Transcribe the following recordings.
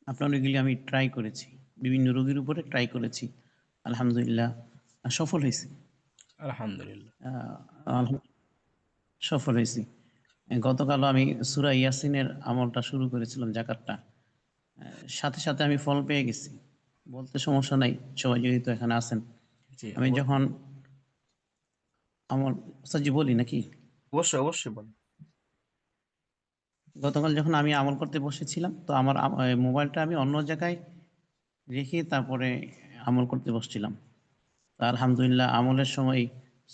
আপনার ওইগুলি আমি ট্রাই করেছি, বিভিন্ন রোগীর উপরে ট্রাই করেছি, আলহামদুলিল্লাহ সফল হয়েছি। আলহামদুলিল্লাহ। সফল হয়েছি। গতকালও আমি সূরা ইয়াসিনের আমলটা শুরু করেছিলাম, জাকাতটা। সাথে সাথে আমি ফল পেয়ে গেছি, বলতে সমস্যা নাই, সবাই যেহেতু এখানে আছেন। জি, আমি যখন আমল ওস্তাদজি বলি নাকি? অবশ্যই, অবশ্যই বলেন। গতকাল যখন আমি আমল করতে বসেছিলাম, তো আমার মোবাইলটা আমি অন্য জায়গায় রেখে তারপরে আমল করতে বসছিলাম। তো আলহামদুলিল্লাহ আমলের সময়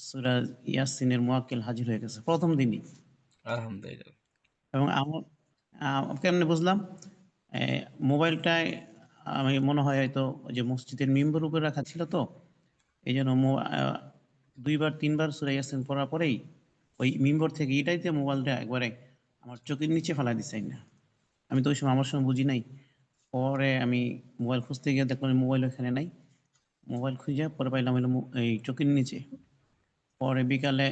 সূরা ইয়াসিনের মুয়াক্কিল হাজির হয়ে গেছে প্রথম দিনই। আলহামদুলিল্লাহ। এবং আমল কেমনে বুঝলাম? এ মোবাইলটায় আমি মনে হয় হয়তো ওই যে মসজিদের মিম্বর উপরে রাখা ছিল, তো এইজন্য ২ বার ৩ বার সূরা ইয়াসিন পড়ার পরেই ওই মিম্বর থেকে এটাইতে মোবাইলটা একবারে আমার চোখের নিচে ফেলাই দিছে না। আমি তো ওই সময় আমার সময় বুঝি নাই। পরে আমি মোবাইল খুঁজতে গিয়ে দেখলাম মোবাইল ওখানে নাই। মোবাইল খুঁজে পরে পাইলাম হইলো এই চোখের নিচে। পরে বিকালে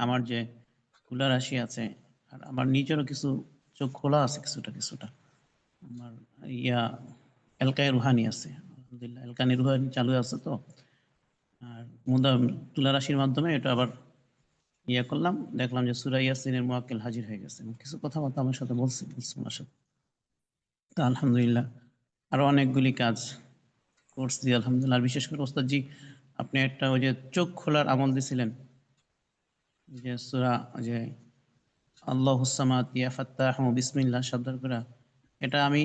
আমার যে কুলার রাশি আছে, আর আমার নিজেরও কিছু চোখ খোলা আছে কিছুটা কিছুটা। আমার ইয়া এলকায় রুহানি আছে, আলহামদুলিল্লাহ এলকানি রুহানি চালু আছে। তো আর মুদা তুলা রাশির মাধ্যমে এটা আবার ইয়া করলাম, দেখলাম যে সূরা ইয়াসিনের মুয়াক্কিল হাজির হয়ে গেছে এবং কিছু কথাবার্তা আমার সাথে বলছে ওনার সাথে। তো আলহামদুলিল্লাহ আরো অনেকগুলি কাজ করছি আলহামদুলিল্লাহ। আর বিশেষ করে ওস্তাদজি আপনি একটা ওই যে চোখ খোলার আমল দিছিলেন, যে সূরা যে আল্লাহুস সামাদ ইয়া ফাত্তাহু বিসমিল্লাহ শব্দ করে, এটা আমি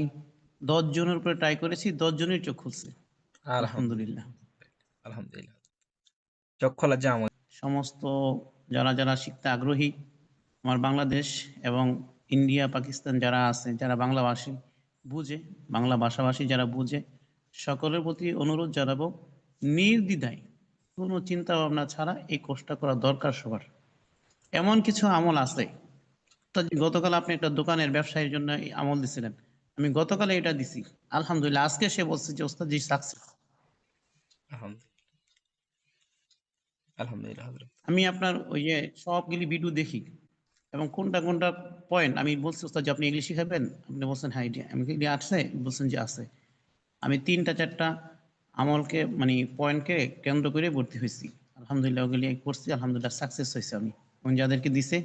১০ জনের উপরে ট্রাই করেছি, ১০ জনের চোখ খুলছে আলহামদুলিল্লাহ। আলহামদুলিল্লাহ। আলহামদুলিল্লাহ। চোখ খোলা যে আমল। সমস্ত যারা যারা শিখতে আগ্রহী, আমার বাংলাদেশ এবং ইন্ডিয়া পাকিস্তান যারা আছে, যারা বাংলাভাষী বুঝে, বাংলা ভাষাভাষী যারা বুঝে, সকলের প্রতি অনুরোধ জানাবো, নির্দ্বিধায় কোনো চিন্তা ভাবনা ছাড়া এই কোর্সটা করা দরকার সবার। এমন কিছু আমল আছে, তো গতকাল আপনি একটা দোকানের ব্যবসায়ীর জন্য এই আমল দিছিলেন, আমি গতকালে এটা দিছি, আলহামদুলিল্লাহ আজকে সে বলছে যে ওস্তাদ জি সাকসেস। আলহামদুলিল্লাহ। আলহামদুলিল্লাহ হযরত। আমি আপনার ওই যে সবগুলি ভিডিও দেখি এবং কোনটা কোনটা পয়েন্ট আমি বলছি ওস্তাদ যে আপনি এগুলি শিখাবেন, আপনি বলছেন হ্যাঁ এটি আমি এগুলি আছে, বলছেন যে আছে। আমি ৩টা ৪টা আমলকে মানে পয়েন্টকে কেন্দ্র করে ভর্তি হয়েছি, আলহামদুলিল্লাহ ওগুলি করছি, আলহামদুলিল্লাহ সাকসেস হয়েছে আমি, এবং যাদেরকে দিছে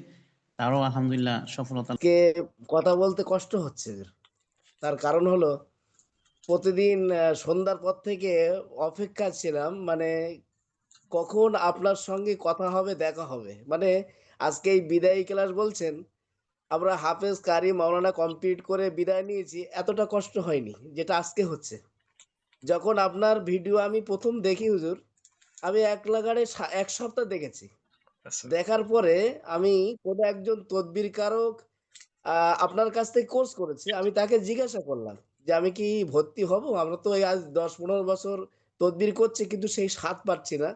তারও আলহামদুলিল্লাহ সফলতা। কে কথা বলতে কষ্ট হচ্ছে। তার কারণ হলো প্রতিদিন সন্ধ্যার পর থেকে অপেক্ষা ছিলাম, মানে কখন আপনার সঙ্গে কথা হবে, দেখা হবে। মানে আজকে এই বিদায়ী ক্লাস বলছেন, আমরা হাফেজ কারি মাওলানা কমপ্লিট করে বিদায় নিয়েছি, এতটা কষ্ট হয়নি যেটা আজকে হচ্ছে। যখন আপনার ভিডিও আমি প্রথম দেখি হুজুর, আমি এক লাগাড়ে ১ সপ্তাহ দেখেছি। আচ্ছা। দেখার পরে আমি কোনো একজন তদবির কারক আপনার কাছ থেকে কোর্স করেছে। আমি তাকে জিজ্ঞাসা করলাম যে, "আমি কি ভর্তি হব? আমরা তো এই আজ ১০-১৫ বছর তদবির করছি কিন্তু সেই স্বাদ পাচ্ছি না।"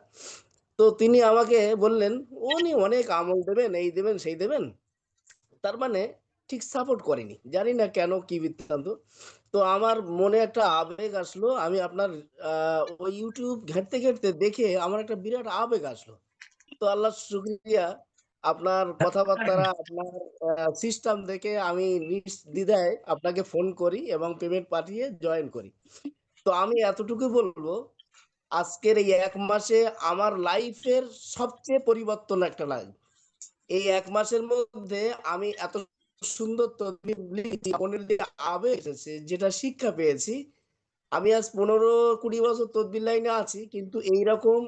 তো তিনি আমাকে বললেন, "উনি অনেক আমল দেবেন, এই দেবেন, সেই দেবেন।" তার মানে ঠিক সাপোর্ট করেনি। জানি না কেন, কি বৃত্তান্ত। তো আমার মনে একটা আবেগ আসলো। আমি আপনার আ ওই YouTube ঘেঁটতে, ঘেঁটতে দেখে আমার একটা বিরাট আবেগ আসলো। তো আল্লাহর শুকরিয়া, আপনার কথাবার্তা, আপনার সিস্টেম দেখে আমি নির্দ্বিধায় আপনাকে ফোন করি এবং পেমেন্ট পাঠিয়ে জয়েন করি। তো আমি এতটুকু বলব, আজকের এই ১ মাসে আমার লাইফের সবচেয়ে পরিবর্তন একটা লাইফ। এই ১ মাসের মধ্যে আমি এত সুন্দর তদবির লিখেছি, মনের যে আবেগ এসেছে, যেটা শিক্ষা পেয়েছি। আমি আজ ১৫-২০ বছর তদবির লাইনে আছি। কিন্তু এইরকম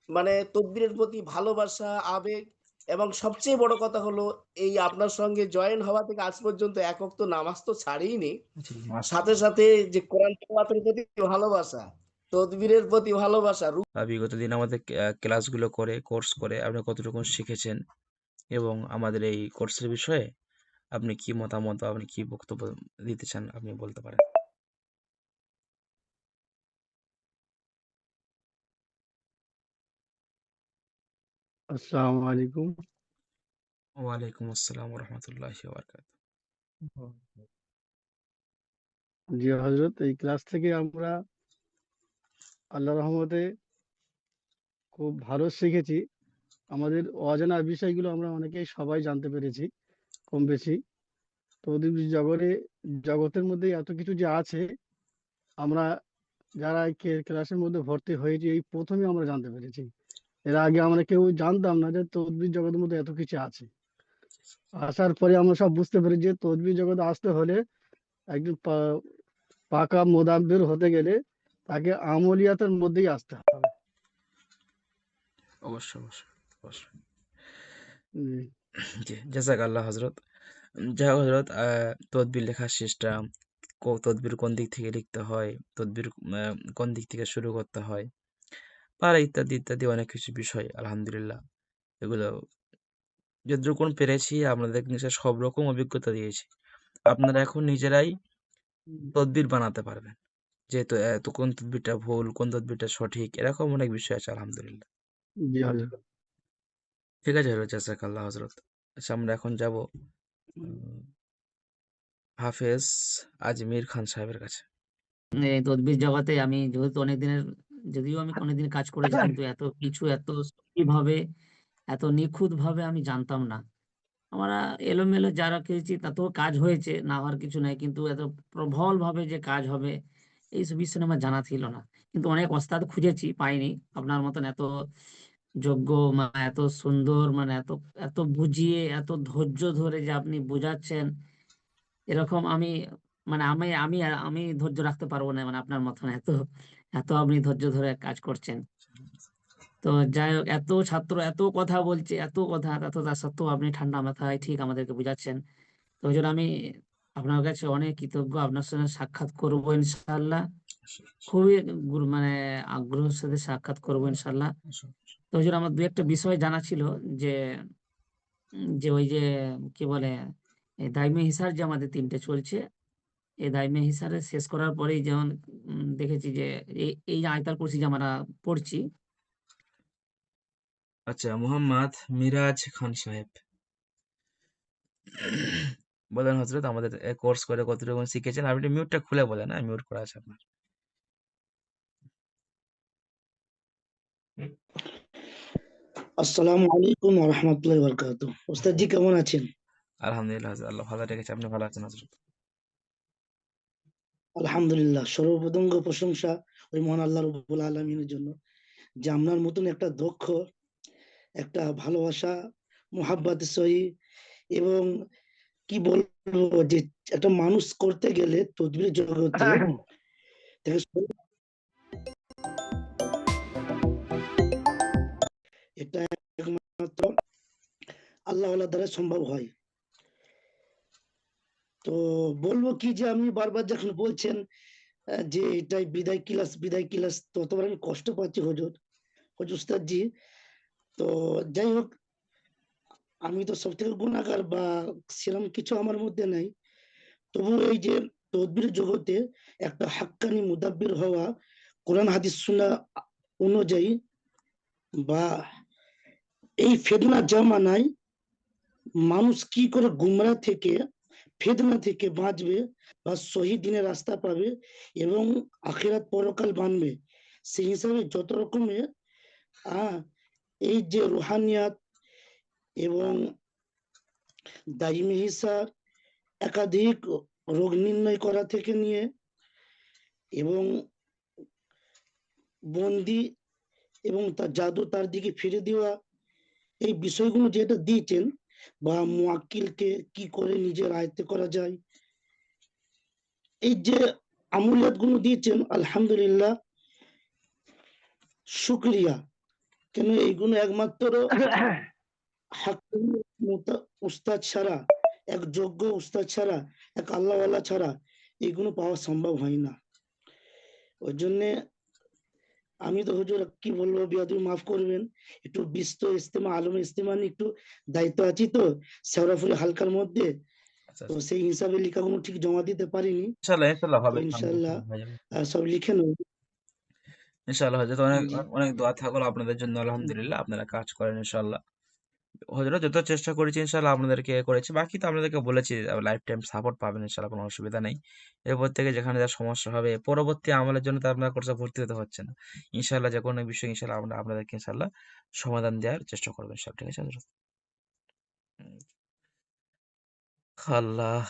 মানে তদবিরের প্রতি ভালোবাসা, আবেগ এবং সবচেয়ে বড় কথা হলো এই আপনার সঙ্গে জয়েন হওয়া থেকে আজ পর্যন্ত এক ওয়াক্ত নামাজ তো ছাড়িইনি। জি, সাথে, মাশাআল্লাহ। সাথে যে কোরআন তেলাওয়াতের প্রতি ভালোবাসা, তদবিরের প্রতি ভালোবাসা, বিগত দিনে আমাদের ক্লাসগুলো করে, কোর্স করে আপনি কতটুকু শিখেছেন এবং আমাদের এই কোর্সের বিষয়ে আপনি কি মতামত বা আপনি কি বক্তব্য দিতে চান আপনি বলতে পারেন। আসসালামু আলাইকুম। ওয়ালাইকুম আসসালাম ওয়া রাহমাতুল্লাহি ওয়া বারাকাতুহু। জি হযরত, এই ক্লাস থেকে আমরা আল্লাহর রহমতে খুব ভালো শিখেছি। আমাদের অজানা বিষয়গুলো আমরা অনেকেই সবাই জানতে পেরেছি কম বেশি। তদ্বির জগতের মধ্যে এত কিছু যে আছে, আমরা যারা এই ক্লাসের মধ্যে ভর্তি হয়েছি এই প্রথমে আমরা জানতে পেরেছি। এর আগে আমরা কেউ জানতাম না যে তদ্বির জগতের মধ্যে এত কিছু আছে। আসার পরে আমরা সব বুঝতে পেরেছি যে তদ্বির জগতে আসতে হলে একজন পাকা মোদাব্বির হতে গেলে তাকে আমলিয়াতের মধ্যেই আসতে হবে। অবশ্যই অবশ্যই অবশ্যই। জি। জি, জাযাকাল্লাহ হযরত। যাই হোক হযরত, তদবির লেখার সিস্টেম, তদবির কোন দিক থেকে লিখতে হয়, তদবির কোন দিক থেকে শুরু করতে হয়, আর ইত্যাদি ইত্যাদি অনেক কিছু বিষয় আলহামদুলিল্লাহ, এগুলো যতটুকু পেরেছি আপনাদের নিশ্চয় সব রকম অভিজ্ঞতা দিয়েছি। আপনারা এখন নিজেরাই তদবির বানাতে পারবেন, যেহেতু কোন তদবিরটা ভুল, কোন তদবিরটা সঠিক, এরকম অনেক বিষয় আছে আলহামদুলিল্লাহ। জি হযরত। ঠিক আছে হযরত, জাযাকাল্লাহ হযরত। আচ্ছা, আমরা এখন যাব হাফেজ আজমির খান সাহেবের কাছে। এই তদবির জগতে আমি যেহেতু যদিও আমি অনেকদিন কাজ করেছি, কিন্তু এত কিছু এত ভাবে এত নিখুঁত ভাবে আমি জানতাম না। আমরা এলোমেলো যারা খেয়েছি তাতেও কাজ হয়েছে, না হওয়ার কিছু নাই, কিন্তু এত প্রবল ভাবে যে কাজ হবে এইসব বিষয়ে আমার জানা ছিল না। কিন্তু অনেক ওস্তাদ খুঁজেছি, পাইনি আপনার মতন এত যোগ্য, মানে এত সুন্দর, মানে এত এত বুঝিয়ে এত ধৈর্য ধরে যে আপনি বুঝাচ্ছেন, এরকম আমি মানে আমি আমি আমি ধৈর্য রাখতে পারবো না, মানে আপনার মতন এত এত আপনি ধৈর্য ধরে কাজ করছেন। তো যাই হোক, এত ছাত্র এত কথা বলছে, এত কথা, এত তা সত্ত্বেও আপনি ঠান্ডা মাথায় ঠিক আমাদেরকে বুঝাচ্ছেন। তো ওই জন্য আমি আপনার কাছে অনেক কৃতজ্ঞ। আপনার সঙ্গে সাক্ষাৎ করবো ইনশাআল্লাহ, খুবই মানে আগ্রহের সাথে সাক্ষাৎ করবো ইনশাআল্লাহ। তো ওই জন্য আমার দু একটা বিষয় জানা ছিল, যে যে ওই যে কি বলে, এই দাইমে হিসার যে আমাদের 3টে চলছে, এই দাইমে হিসারে শেষ করার পরেই যেমন দেখেছি যে এই যে আয়তাল কুরসি যে আমরা পড়ছি। আচ্ছা, মোহাম্মদ মিরাজ খান সাহেব বলেন হযরত, আমাদের কোর্স করে কতটুকু শিখেছেন? আপনি মিউটটা খুলে বলেন, হ্যাঁ, মিউট করা আছে আপনার। আসসালামু আলাইকুম ওয়া রাহমাতুল্লাহি ওয়া বারাকাতুহু। ওস্তাদ জি কেমন আছেন? আলহামদুলিল্লাহ হযরত, আল্লাহ ভালো রেখেছে। আপনি ভালো আছেন হযরত? আলহামদুলিল্লাহ, সর্বপ্রথম প্রশংসা ওই মহান আল্লাহ রাব্বুল আলামিনের জন্য, যে আপনার মতন একটা দক্ষ, একটা ভালোবাসা, মুহাব্বতের সহিত, এবং কি বলবো, যে একটা মানুষ করতে গেলে তদবির জগতে তাকে এটা একমাত্র আল্লাহওয়ালা দ্বারা সম্ভব হয়। তো বলবো কি, যে আপনি বারবার যখন বলছেন যে এটাই বিদায় ক্লাস, ততবার আমি কষ্ট পাচ্ছি হুজুর উস্তাদ জি। তো যাই হোক, আমি তো সব থেকে গুণাগার বা সেরকম কিছু আমার মধ্যে নাই, তবু এই যে তদবির জগতে একটা হাক্কানি মুদাব্বির হওয়া, কোরআন হাদিস সুন্নাহ অনুযায়ী, বা এই ফেতনা জামানায় মানুষ কি করে গুমরা থেকে, ফেতনা থেকে বাঁচবে, বা সহি দিনের রাস্তা পাবে এবং আখিরাত পরকাল বানবে, সেই হিসাবে যত রকমের এই যে রুহানিয়াত এবং দাইমি হিসাব, একাধিক রোগ নির্ণয় করা থেকে নিয়ে, এবং বন্দি এবং তার জাদু তার দিকে ফিরে দেওয়া, এই বিষয়গুলো যেটা দিয়েছেন, বা মুয়াক্কিলকে কি করে নিজের আয়ত্তে করা যায়, এই যে আমলিয়াত গুলো দিয়েছেন, আলহামদুলিল্লাহ, শুকরিয়া। কেন এইগুলো একমাত্র হাক্কানি উস্তাদ ছাড়া, এক যোগ্য উস্তাদ ছাড়া, এক আল্লাহওয়ালা ছাড়া এগুলো পাওয়া সম্ভব হয় না। ওই জন্যে আমি তো হুজুর কি বলবো, বিয়াদবি মাফ করবেন, একটু বিস্ত ইস্তেমা, আলম ইস্তেমা নিয়ে একটু দায়িত্ব আছি তো শেওড়াফুলি হালকার মধ্যে, আচ্ছা তো আচ্ছা, সেই হিসাবে লেখাগুলো ঠিক জমা দিতে পারিনি। ইনশাল্লাহ ইনশাল্লাহ তো হবে, ইনশাল্লাহ হয়ে যাবে সব লিখে নেব। ইনশাল্লাহ হযরত। অনেক জি অনেক দোয়া থাকলো আপনাদের জন্য আলহামদুলিল্লাহ, আপনারা কাজ করেন ইনশাল্লাহ। হযরত যত চেষ্টা করেছি ইনশাল্লাহ আপনাদেরকে করেছি, বাকি তো আপনাদেরকে বলেছি লাইফ টাইম সাপোর্ট পাবেন ইনশাল্লাহ, কোনো অসুবিধা নেই। এরপর থেকে যেখানে যা সমস্যা হবে পরবর্তী আমলের জন্য তো আপনার কোর্সে ভর্তি হতে হচ্ছে না ইনশাল্লাহ, যে কোনো বিষয় ইনশাল্লাহ আমরা আপনাদেরকে ইনশাল্লাহ সমাধান দেওয়ার চেষ্টা করবো ইনশাল্লাহ। ঠিক আছে হযরত? আল্লাহ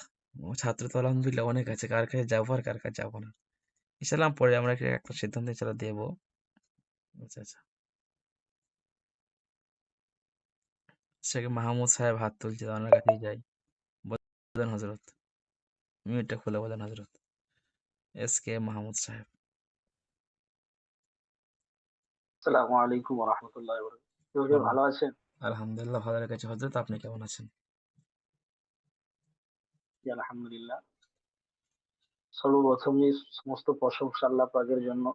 ছাত্র তো আলহামদুলিল্লাহ অনেক আছে, কার কাছে যাবো আর কার কাছে যাবো না। ইনশাল্লাহ পরে আমরা একটা সিদ্ধান্ত ইনশাল্লাহ দেবো। আচ্ছা আচ্ছা, শেখ মাহমুদ সাহেব হাত তুলছে, তো ওনার কাছেই যাই। বলেন হজরত, মিউটটা খুলে বলেন হজরত। এসকে মাহমুদ সাহেব। আসসালামু আলাইকুম ওয়া রাহমাতুল্লাহি ওয়া বারাকাতুহু। হুজুর ওয়ালাইকুম। ভালো আছেন? আলহামদুলিল্লাহ ভালো রেখেছে হজরত, আপনি কেমন আছেন? জি, আলহামদুলিল্লাহ। সর্বপ্রথমেই সমস্ত প্রশংসা আল্লাহ পাকের জন্য।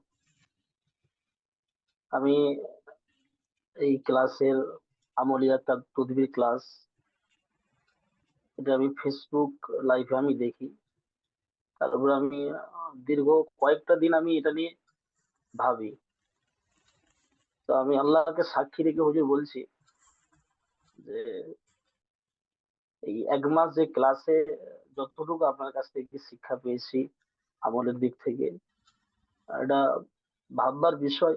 আমি এই ক্লাসের আমলিয়াত তদবির ক্লাস, এটা আমি ফেসবুক লাইভে আমি দেখি। তারপরে আমি দীর্ঘ কয়েকটা দিন আমি এটা নিয়ে ভাবি। তো আমি আল্লাহকে সাক্ষী রেখে হুজুর বলছি যে এই 1 মাস যে ক্লাসে যতটুকু আপনার কাছ থেকে শিক্ষা পেয়েছি আমলের দিক থেকে, এটা ভাববার বিষয়।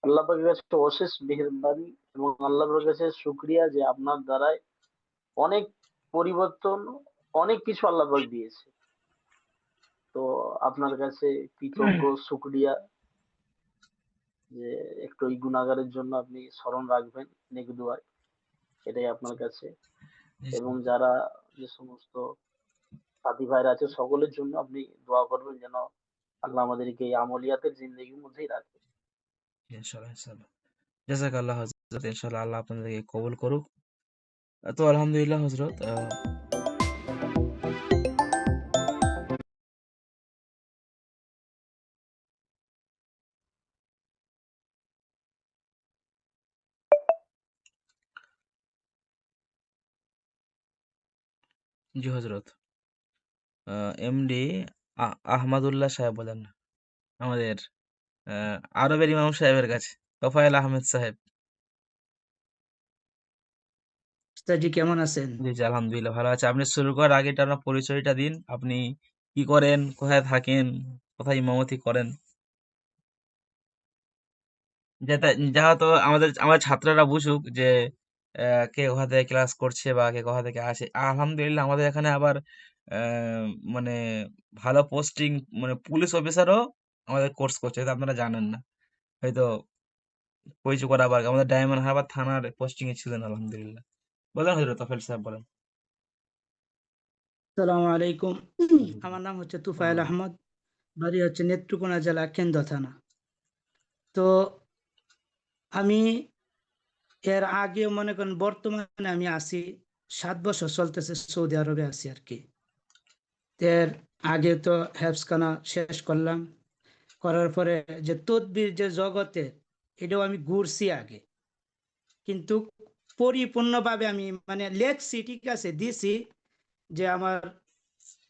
আল্লাহ পাকের কাছে অশেষ মেহেরবানি এবং আল্লাহ পাকের কাছে শুকরিয়া যে আপনার দ্বারাই অনেক পরিবর্তন, অনেক কিছু আল্লাহ পাক দিয়েছে। তো আপনার কাছে কৃতজ্ঞ, শুকরিয়া যে একটু এই গুনাহগারের জন্য আপনি স্মরণ রাখবেন নেক দুআয়, এটাই আপনার কাছে। এবং যারা যে সমস্ত সাথী ভাইরা আছে সকলের জন্য আপনি দোয়া করবেন যেন আল্লাহ আমাদেরকে এই আমলিয়াতের জিন্দেগির মধ্যেই রাখে। ইনশাল্লাহ ইনশাল্লাহ। জাযাকাল্লাহ হজরত, ইনশাল্লাহ আল্লাহ আপনাদেরকে কবুল করুক। তো আলহামদুলিল্লাহ হজরত, জি হজরত, এমডি আহমদুল্লাহ সাহেব বলেন আমাদের আরবের ইমাম সাহেবের কাছে, তোফায়েল আহমেদ সাহেব। উস্তাদজি কেমন আছেন? জি জি আলহামদুলিল্লাহ ভালো আছে। আপনি শুরু করার আগে একটু আপনার পরিচয়টা দিন। আপনি কি করেন, কোথায় থাকেন, কোথায় ইমামতি করেন, যাতে যেহেতু আমাদের ছাত্ররা বুঝুক যে কে কোথা থেকে ক্লাস করছে বা কে কোথা থেকে আসে। আলহামদুলিল্লাহ আমাদের এখানে আবার আহ, মানে ভালো পোস্টিং, মানে পুলিশ অফিসারও আমাদের কোর্স করছে, এটা আপনারা জানেন না হয়তো। পরিচয় করা আবার আমাদের ডায়মন্ড হারবার থানার পোস্টিং এ ছিলেন আলহামদুলিল্লাহ। বলেন হজরত, তোফায়েল সাহেব বলেন। আসসালামু আলাইকুম। আমার নাম হচ্ছে তুফাইল আহমদ, বাড়ি হচ্ছে নেত্রকোনা জেলা কেন্দ্র থানা। তো আমি এর আগে মনে করেন বর্তমানে আমি আছি 7 বছর চলতেছে সৌদি আরবে আছি আর কি। এর আগে তো হেফজখানা শেষ করলাম, করার পরে যে তদবির যে জগতে এটাও আমি ঘুরছি আগে, কিন্তু পরিপূর্ণভাবে আমি মানে লেখছি, ঠিক আছে, দিছি যে আমার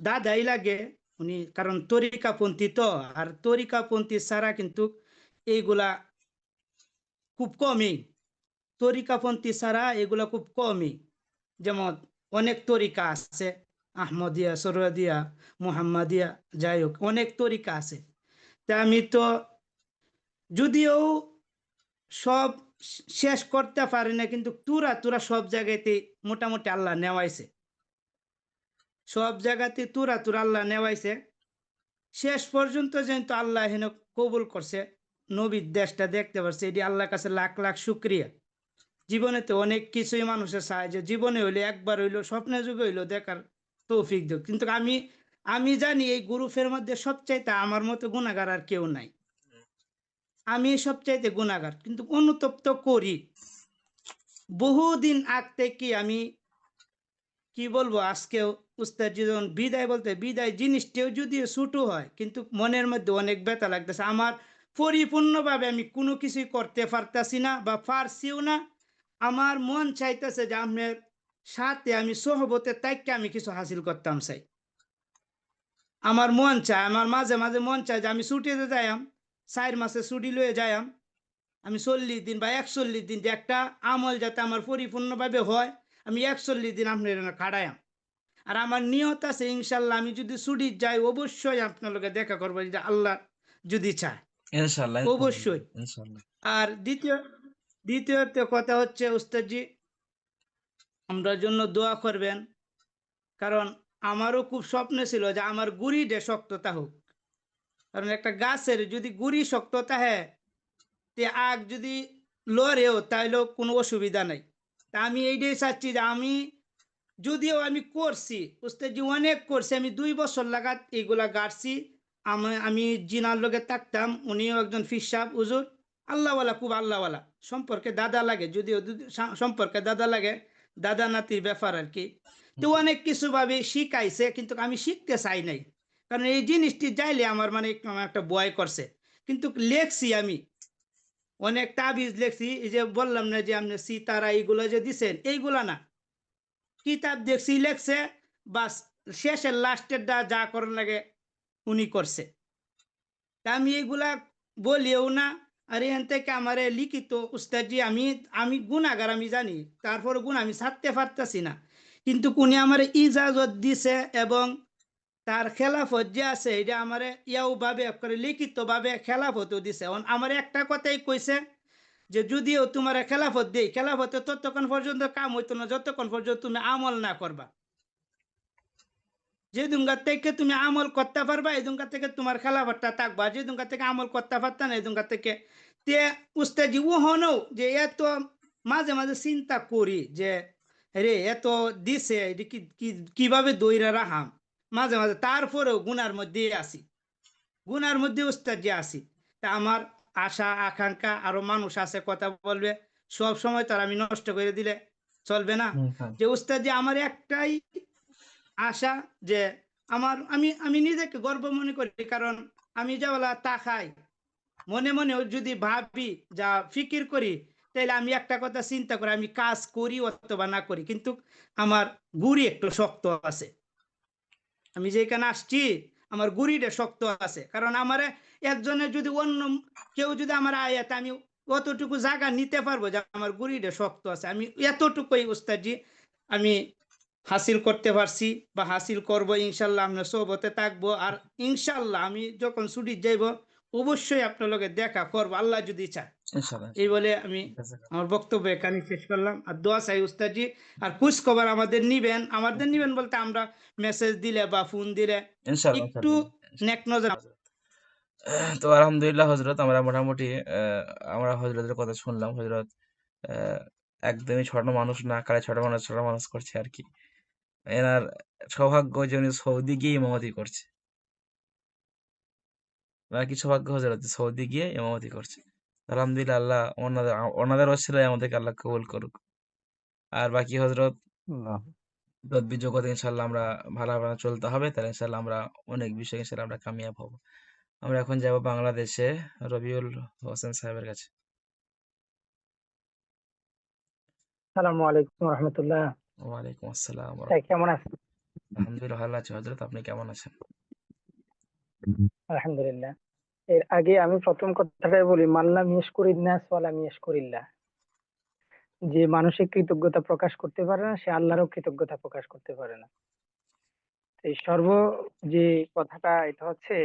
দাদাই লাগে উনি, কারণ তরিকাপন্থী তো, আর তরিকাপন্থী ছাড়া কিন্তু এইগুলা খুব কমই, তরিকাপন্থী ছাড়া এগুলা খুব কমই। যেমন অনেক তরিকা আছে, আহমদিয়া, সরদিয়া, মুহাম্মাদিয়া, যাই হোক অনেক তরিকা আছে। তা আমি তো যদিও সব শেষ করতে পারি না, কিন্তু তুরা তুরা সব জায়গাতে মোটামুটি আল্লাহ নেওয়াইছে, সব জায়গাতে তুরা তুরা আল্লাহ নেওয়াইছে। শেষ পর্যন্ত যেহেতু আল্লাহ হেন কবুল করছে, নবীর দেশটা দেখতে পারছে, এটি আল্লাহর কাছে লাখ লাখ শুক্রিয়া। জীবনে তো অনেক কিছুই মানুষের সাহায্য, জীবনে হইলো একবার হইলো, স্বপ্নে যুগে হইলো দেখার তৌফিক দিও, কিন্তু আমি জানি এই গ্রুপের মধ্যে সবচাইতে আমার মতো গুনাহগার আর কেউ নাই। আমি সবচাইতে গুনাহগার, কিন্তু অনুতপ্ত করি বহুদিন আগ থেকে। আমি কি বলবো, আজকেও উস্তাদ যখন বিদায় বলতে, বিদায় জিনিসটাও যদিও ছোট হয়, কিন্তু মনের মধ্যে অনেক ব্যথা লাগতেছে আমার। পরিপূর্ণভাবে আমি কোনো কিছুই করতে পারতাছি না বা পারছিও না। আমার মন চাইতেছে যে আপনার সাথে আমি সহবতে তাইকে আমি কিছু হাসিল করতাম চাই। আমার মন চায়, আমার মাঝে মাঝে মন চায় যে আমি ছুটিতে যাইম, 4 মাসে ছুটি লয়ে যাইম, আমি 40 দিন বা 41 দিন, যে একটা আমল যাতে আমার পরিপূর্ণভাবে হয়, আমি 41 দিন আপনার খাড়াইম। আর আমার নিয়ত আছে ইনশাল্লাহ, আমি যদি ছুটি যাই অবশ্যই আপনার লগে দেখা করবো যদি আল্লাহ যদি চায়, ইনশাল্লাহ অবশ্যই। ইনশাল্লাহ। আর দ্বিতীয়ত কথা হচ্ছে উস্তাদজি, আমরা জন্য দোয়া করবেন, কারণ আমারও খুব স্বপ্ন ছিল যে আমার গুড়িটা শক্ততা হোক, কারণ একটা গাছের যদি গুড়ি শক্ত থাকে তে আগ যদি লড়েও তাইলেও কোনো অসুবিধা নাই। তা আমি এইটাই চাচ্ছি যে আমি যদিও আমি করছি উস্তাদজি অনেক করছি, আমি 2 বছর লাগাত এইগুলা গাড়ছি। আমি জিনার লগে থাকতাম, উনিও একজন ফির সাহেব হুজুর, আল্লাহওয়ালা, খুব আল্লাহওয়ালা, সম্পর্কে দাদা লাগে, যদিও সম্পর্কে দাদা লাগে, দাদা নাতির ব্যাপার আর কি। তো অনেক কিছু ভাবে শিখাইছে, কিন্তু আমি শিখতে চাই নাই, কারণ এই জিনিসটি যাইলে আমার মানে আমার একটা ভয় করছে। কিন্তু লেখছি আমি অনেক তাবিজ লেখছি, এই যে বললাম না যে আপনি সিতারা এইগুলো যে দিছেন, এইগুলা না, কিতাব দেখছি লেখছে, বাস শেষের লাস্টের যা করার লাগে উনি করছে। তা আমি এইগুলা বলিও না, আর এখান থেকে আমার লিখিত উস্তাদজি, আমি গুণাগার, আমি জানি, তারপর গুণ আমি ছাড়তে পারতেছি না, কিন্তু উনি আমার ইজাজত দিছে এবং তার খেলাফত যে আছে এটা আমার ইয়াও ভাবে করে লিখিত ভাবে খেলাফতও দিছে। আমার একটা কথাই কইছে যে যদিও তোমার খেলাফত দেই, খেলাফতে ততক্ষণ পর্যন্ত কাম হইতো না যতক্ষণ পর্যন্ত তুমি আমল না করবা। যে দুঙ্গা থেকে তুমি আমল করতে পারবা এই দুঙ্গা থেকে তোমার খেলাফতটা থাকবা, যে দুঙ্গা থেকে আমল করতে পারতা না এই দুঙ্গা থেকে। তে উস্তাদজি ও হনও যে এত মাঝে মাঝে চিন্তা করি যে রে এত দিছে এটি কিভাবে দইরা রাখাম, মাঝে মাঝে তারপরেও গুনার মধ্যে আসি, গুনার মধ্যে উস্তাদজি আসি। তা আমার আশা আকাঙ্ক্ষা আরো মানুষ আছে কথা বলবে, সব সময় তার আমি নষ্ট করে দিলে চলবে না। যে উস্তাদজি আমার একটাই আশা যে আমি নিজেকে গর্ব মনে করি, কারণ আমি যাওয়ালা তা খাই, মনে মনে যদি ভাবি যা ফিকির করি, তাইলে আমি একটা কথা চিন্তা করি, আমি কাজ করি অথবা না করি, কিন্তু আমার গুড়ি একটু শক্ত আছে। আমি যেখানে আসছি আমার গুড়িটা শক্ত আছে, কারণ আমার একজনের যদি অন্য কেউ যদি আমার আয়াত আমি অতটুকু জায়গা নিতে পারবো যে আমার গুড়িটা শক্ত আছে। আমি এতটুকুই উস্তাদজি আমি হাসিল করতে পারছি বা হাসিল করব ইনশাল্লাহ। আমরা সোহবতে থাকবো, আর ইনশাল্লাহ আমি যখন ছুটি যাইব অবশ্যই আপনার লগে দেখা করবো আল্লাহ যদি চায়। ইনশাআল্লাহ এই বলে আমি আমার বক্তব্য এখানে শেষ করলাম। আর দোয়া চাই উস্তাদজি, আর খোঁজ খবর আমাদের নিবেন বলতে আমরা মেসেজ দিলে বা ফোন দিলে ইনশাআল্লাহ একটু নেক নজর। তো আলহামদুলিল্লাহ হজরত, আমরা মোটামুটি আমরা হজরতের কথা শুনলাম। হজরত একদমই ছোট মানুষ না, কারে ছোট মানুষ করছে আর কি। এনার সৌভাগ্য যে উনি সৌদি গিয়ে ইমামতি করছে, ওনার কি সৌভাগ্য হজরত, সৌদি গিয়ে ইমামতি করছে। আলহামদুলিল্লাহ, আল্লাহ ওনাদের ওসিলায় আমাদেরকে আল্লাহ কবুল করুক। আর বাকি হজরত তদবির জগতে ইনশাল্লাহ আমরা ভালোভাবে চলতে হবে, তাহলে ইনশাল্লাহ আমরা অনেক বিষয় ইনশাল্লাহ আমরা কামিয়াব হব। আমরা এখন যাব বাংলাদেশে রবিউল হোসেন সাহেবের কাছে। আসসালামু আলাইকুম রহমতুল্লাহ। ওয়ালাইকুম আসসালাম। কেমন আছেন? আলহামদুলিল্লাহ ভালো আছি হজরত, আপনি কেমন আছেন? আলহামদুলিল্লাহ। এর আগে আমি প্রথম কথাটাই বলি, মাল্লাম ইয়াশকুরিন্নাস ওয়ালাম ইয়াশকুরিল্লাহ। যে মানুষের কৃতজ্ঞতা প্রকাশ করতে পারে না সে আল্লাহরও কৃতজ্ঞতা প্রকাশ করতে পারে না। এই যে কথাটা এটা হচ্ছে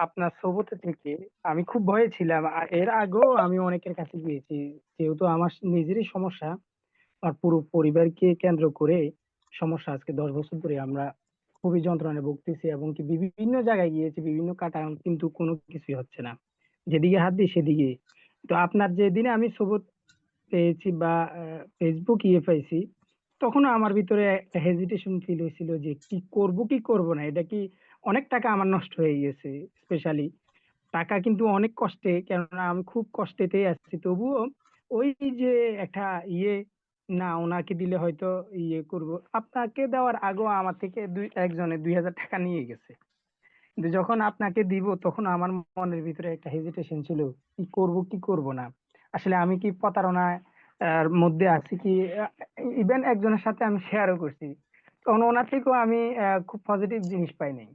আপনার সোবতে থেকে আমি খুব ভয়ে ছিলাম। এর আগেও আমি অনেকের কাছে গিয়েছি, যেহেতু আমার নিজেরই সমস্যা, আমার পুরো পরিবারকে কেন্দ্র করে সমস্যা। আজকে 10 বছর ধরে আমরা খুবই যন্ত্রণায় ভুগতেছি এবং কি বিভিন্ন জায়গায় গিয়েছি, বিভিন্ন কাটান, কিন্তু কোনো কিছুই হচ্ছে না, যেদিকে হাত দিই সেদিকে। তো আপনার যেদিনে আমি সবুত পেয়েছি বা ফেসবুক পাইছি, তখন আমার ভিতরে একটা হেজিটেশন ফিল হয়েছিল যে কি করব না। এটা কি অনেক টাকা আমার নষ্ট হয়ে গেছে, স্পেশালি টাকা কিন্তু অনেক কষ্টে, কেননা আমি খুব কষ্টেতেই আছি। তবুও ওই যে একটা না ওনাকে দিলে হয়তো করব, আপনাকে দেওয়ার আগেও আমার থেকে একজনে 2000 টাকা নিয়ে গেছে। কিন্তু যখন আপনাকে দিব তখন আমার মনের ভিতরে একটা হেজিটেশন ছিল, কি করব না, আসলে আমি কি প্রতারণার মধ্যে আছি কি। ইভেন একজনের সাথে আমি শেয়ারও করছি, তখন ওনার থেকেও আমি খুব পজিটিভ জিনিস পাই নাই।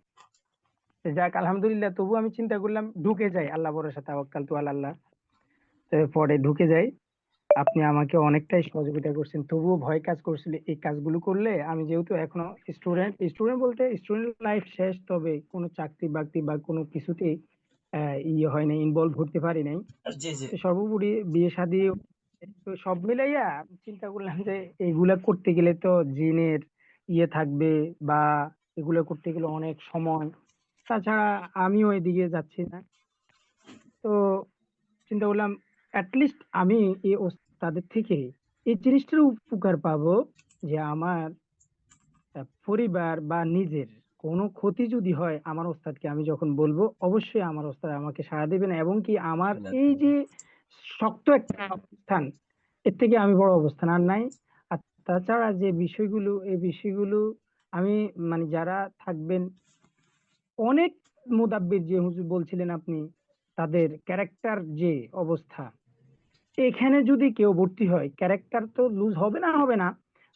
যাক আলহামদুলিল্লাহ, তবু আমি চিন্তা করলাম ঢুকে যাই, আল্লাহ ভরসা, তাওয়াক্কালতু আলাল্লাহ। পরে ঢুকে যাই, আপনি আমাকে অনেকটাই সহযোগিতা করছেন, তবুও ভয় কাজ করছিল এই কাজগুলো করলে। আমি যেহেতু এখনো স্টুডেন্ট বলতে স্টুডেন্ট লাইফ শেষ, তবে কোনো চাকরি বাকরি বা কোনো কিছুতেই হয় নাই, ইনভলভ হতে পারি নাই। জি জি। সর্বোপরি বিয়ে শাদী সব মিলাইয়া চিন্তা করলাম যে এইগুলা করতে গেলে তো জিনের ইয়ে থাকবে বা এগুলো করতে গেলে অনেক সময়, তাছাড়া আমিও এদিকে যাচ্ছি না। তো চিন্তা করলাম অ্যাটলিস্ট আমি এই ওস্তাদের থেকে এই জিনিসটার উপকার পাবো যে আমার পরিবার বা নিজের কোনো ক্ষতি যদি হয় আমার ওস্তাদকে আমি যখন বলবো অবশ্যই আমার ওস্তাদ আমাকে সাড়া দেবেন, এবং কি আমার এই যে শক্ত একটা অবস্থান, এর থেকে আমি বড় অবস্থান আর নাই। আর তাছাড়া যে বিষয়গুলো, এই বিষয়গুলো আমি মানে যারা থাকবেন অনেক মুদাব্বির, যে হুজুর বলছিলেন আপনি, তাদের ক্যারেক্টার যে অবস্থা, এখানে যদি কেউ ভর্তি হয় ক্যারেক্টার তো লুজ হবে না,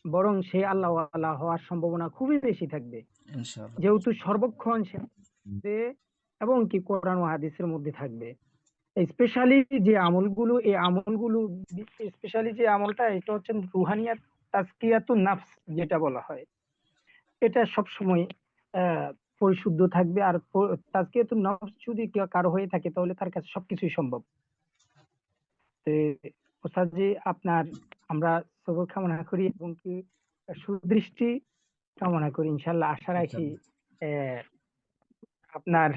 বরং সে আল্লাহ ওয়ালা হওয়ার সম্ভাবনা খুবই বেশি থাকবে, ইনশাআল্লাহ। যেহেতু সর্বক্ষণ সে এবং কি কোরআন ও হাদিসের মধ্যে থাকবে। স্পেশালি যে আমলগুলো, এই আমলগুলো স্পেশালি যে আমলটা, এটা হচ্ছে রুহানিয়াত তাজকিয়াতুন নাফস যেটা বলা হয়, এটা সবসময় আহ পরিশুদ্ধ থাকবে। আর তাজকিয়াতুন নাফস যদি কারো হয়ে থাকে তাহলে তার কাছে সবকিছুই সম্ভব। তো ওস্তাদজি আপনার আমরা সবর কামনা করি এবং কি সুদৃষ্টি কামনা করি, ইনশাল্লাহ আশা রাখি আহ, আপনার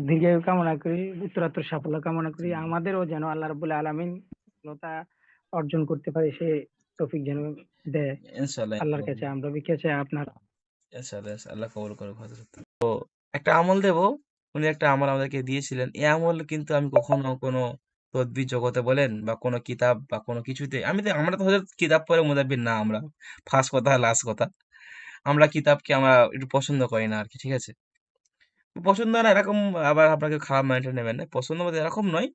দীর্ঘায়ু কামনা করি, উত্তরাত্তর সাফল্য কামনা করি, আমাদেরও যেন আল্লাহ রাব্বুল আলামিন সফলতা অর্জন করতে পারে সে তৌফিক যেন দেয়। ইনশাআল্লাহ আল্লাহর কাছে আমরা ভিক্ষা চাই আপনার। ইনশাআল্লাহ আল্লাহ কবুল করুক হযরত। তো একটা আমল দেব, উনি একটা আমল আমাদেরকে দিয়েছিলেন। এই আমল কিন্তু আমি কখনো কোনো তদবির জগতে বলেন বা কোনো কিতাব বা কোনো কিছুতে আমরা তো হযরত কিতাব পড়ে মুদাব্বির না আমরা। ফার্স্ট কথা, লাস্ট কথা। আমরা কিতাবকে আমরা একটু পছন্দ করি না আরকি, ঠিক আছে? পছন্দ না এরকম, আবার আপনাকে খারাপ মাইন্ডে নেবেন না। পছন্দ বলতে এরকম নয়।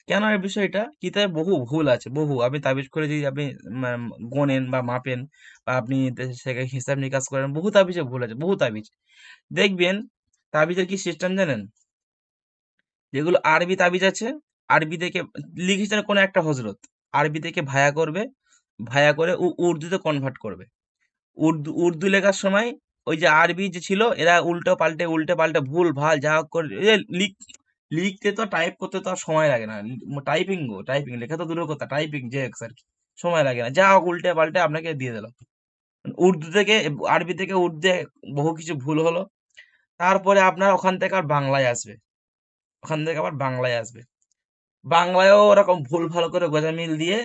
কেন এই বিষয়টা? কিতাবে বহু ভুল আছে, বহু। আপনি তাবিজ করে যদি আপনি গোনেন বা মাপেন বা আপনি সেখানে হিসাব নিকাশ করেন, বহু তাবিজে ভুল আছে, বহু তাবিজ। দেখবেন তাবিজের কি সিস্টেম জানেন? যেগুলো আরবি তাবিজ আছে, আরবি থেকে লিখেছেন কোনো একটা হজরত, আরবি থেকে ভায়া করবে, ভায়া করে উর্দুতে কনভার্ট করবে। উর্দু লেখার সময় ওই যে আরবি যে ছিল, এরা উল্টে পাল্টে ভুল ভাল যা হোক করে লিখতে তো, টাইপ করতে তো আর সময় লাগে না। টাইপিং লেখা তো দূরের কথা, টাইপিং যে আর কি সময় লাগে না, যা হোক উল্টে পাল্টে আপনাকে দিয়ে দিল। উর্দু থেকে আরবি থেকে উর্দু বহু কিছু ভুল হলো। তারপরে আপনার ওখান থেকে আর বাংলায় আসবে, ওখান থেকে আবার বাংলায় আসবে। বাংলায়ও ওরকম ভুল ভাল করে গোঁজামিল দিয়ে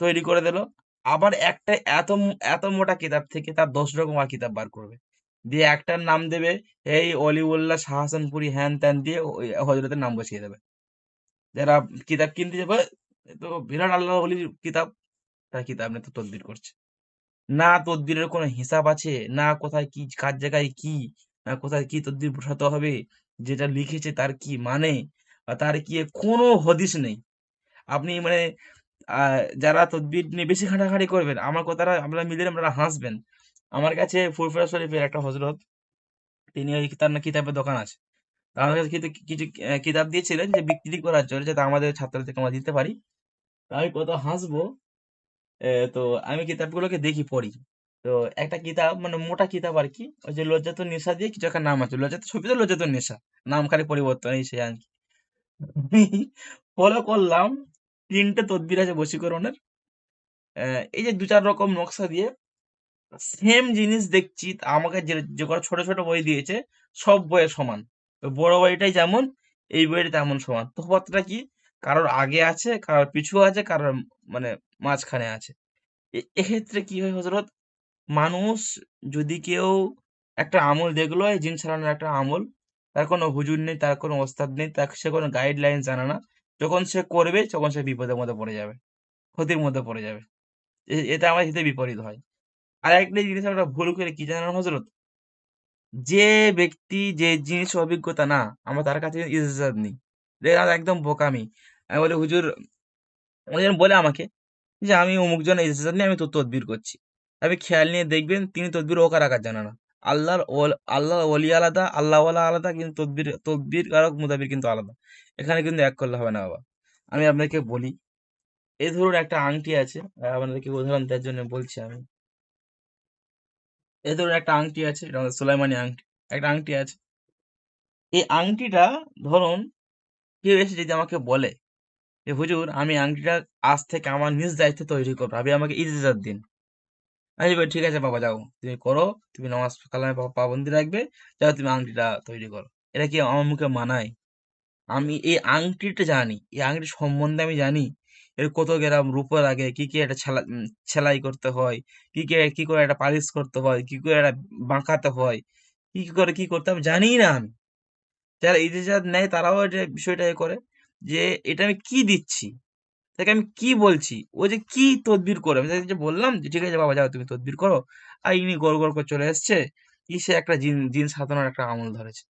তৈরি করে দিল। আবার একটা এত মোটা কিতাব থেকে তার 10 রকম আর কিতাব বার করবে, দিয়ে একটার নাম দেবে এই অলিউল্লাহ শাহ হাসানপুরি হ্যান ত্যান দিয়ে ওই হজরতের নাম বসিয়ে দেবে। যারা কিতাব কিনতে যাবে, এ তো বিরাট আল্লাহ অলির কিতাব, তার কিতাব নিয়ে তো তদবির করছে। না তদবিরের কোনো হিসাব আছে, না কোথায় কি কার জায়গায় কি, না কোথায় কি তদবির বসাতে হবে, যেটা লিখেছে তার কি মানে, বা তার কি কোনো হদিস নেই। আপনি মানে যারা তদবির নিয়ে বেশি ঘাঁটাঘাঁটি করবেন, আমার কথাটা আপনারা মিলে আপনারা হাসবেন। আমার কাছে ফুরফুরা শরীফের একটা হজরত, তিনি ওই তার না কিতাবের দোকান আছে, তা আমার কাছে কিছু কিতাব দিয়েছিলেন যে বিক্রি করার জন্য, যাতে আমাদের ছাত্রদেরকে আমরা দিতে পারি। তা আমি কত হাসবো। তো আমি কিতাবগুলোকে দেখি, পড়ি। তো একটা কিতাব মানে মোটা কিতাব আর কি, ওই যে লজ্জাতুন নিসা দিয়ে কিছু একটা নাম আছে, লজ্জাত ছবি তো লজ্জাতুন নিসা, নাম খালি পরিবর্তন এই সে আর কি। ফলো করলাম 3টে তদবির আছে বশীকরণের। এই যে 2-4 রকম নকশা দিয়ে সেম জিনিস দেখছি। তা আমাকে যে কটা ছোট ছোট বই দিয়েছে, সব বইয়ে সমান। তো বড় বইটাই যেমন, এই বইটা তেমন সমান। তফাৎটা কি? কারোর আগে আছে, কারোর পিছু আছে, কারোর মানে মাঝখানে আছে। এক্ষেত্রে কি হয় হজরত, মানুষ যদি কেউ একটা আমল দেখলো, এই জিন ছাড়ানোর একটা আমল, তার কোনো হুজুর নেই, তার কোনো ওস্তাদ নেই, তার সে কোনো গাইডলাইন জানে না, যখন সে করবে তখন সে বিপদের মধ্যে পড়ে যাবে, ক্ষতির মধ্যে পড়ে যাবে। এটা আমার হিতে বিপরীত হয়। আর একটা জিনিস আমরা ভুল করে কি জানেন হজরত, যে ব্যক্তি যে জিনিস অভিজ্ঞতা না, আমরা তার কাছে ইজাজত নিই, এটা একদম বোকামি। আমি বলি হুজুর, একজন বলে আমাকে যে আমি অমুক জনের ইজাজত নিয়ে আমি তো তদবির করছি। আপনি খেয়াল নিয়ে দেখবেন তিনি তদবির ওকার আকার জানে না। আল্লাহ ওলি আলাদা, আল্লাহওয়ালা আলাদা, কিন্তু তদবির কারক মুদাবির কিন্তু আলাদা। এখানে কিন্তু এক করলে হবে না বাবা। আমি আপনাকে বলি, এই ধরুন একটা আংটি আছে, আপনাদেরকে উদাহরণ দেওয়ার জন্য বলছি আমি। এই ধরুন একটা আংটি আছে, এটা আমাদের সোলাইমানি আংটি, একটা আংটি আছে। এই আংটিটা ধরুন কেউ এসে যদি আমাকে বলে যে হুজুর আমি আংটিটা আজ থেকে আমার নিজ দায়িত্বে তৈরি করবো, আপনি আমাকে ইজাজত দিন। আমি বলি, ঠিক আছে বাবা, যাও তুমি করো, তুমি নামাজ কালামে পাবন্দি রাখবে, যাও তুমি আংটিটা তৈরি করো। এটা কি আমার মুখে মানায়? আমি এই আংটিটা জানি, এই আংটি সম্বন্ধে আমি জানি এর কত গ্রাম রূপো লাগে, কি কি এটা সেলাই করতে হয়, কি করে এটা পালিশ করতে হয়, কি করে এটা বাঁকাতে হয়, কি করে কি করতে হবে জানি না আমি। যারা এই যে যারা নেয় তারাও এটা বিষয়টা এ করে যে এটা আমি কি দিচ্ছি, তাকে আমি কি বলছি, ও যে কি তদবির করে। আমি তাকে যে বললাম যে ঠিক আছে বাবা, যাও তুমি তদবির করো, আর ইনি গড় গড় করে চলে এসছে, সে একটা জিন জিন সাধনার একটা আমল ধরেছে।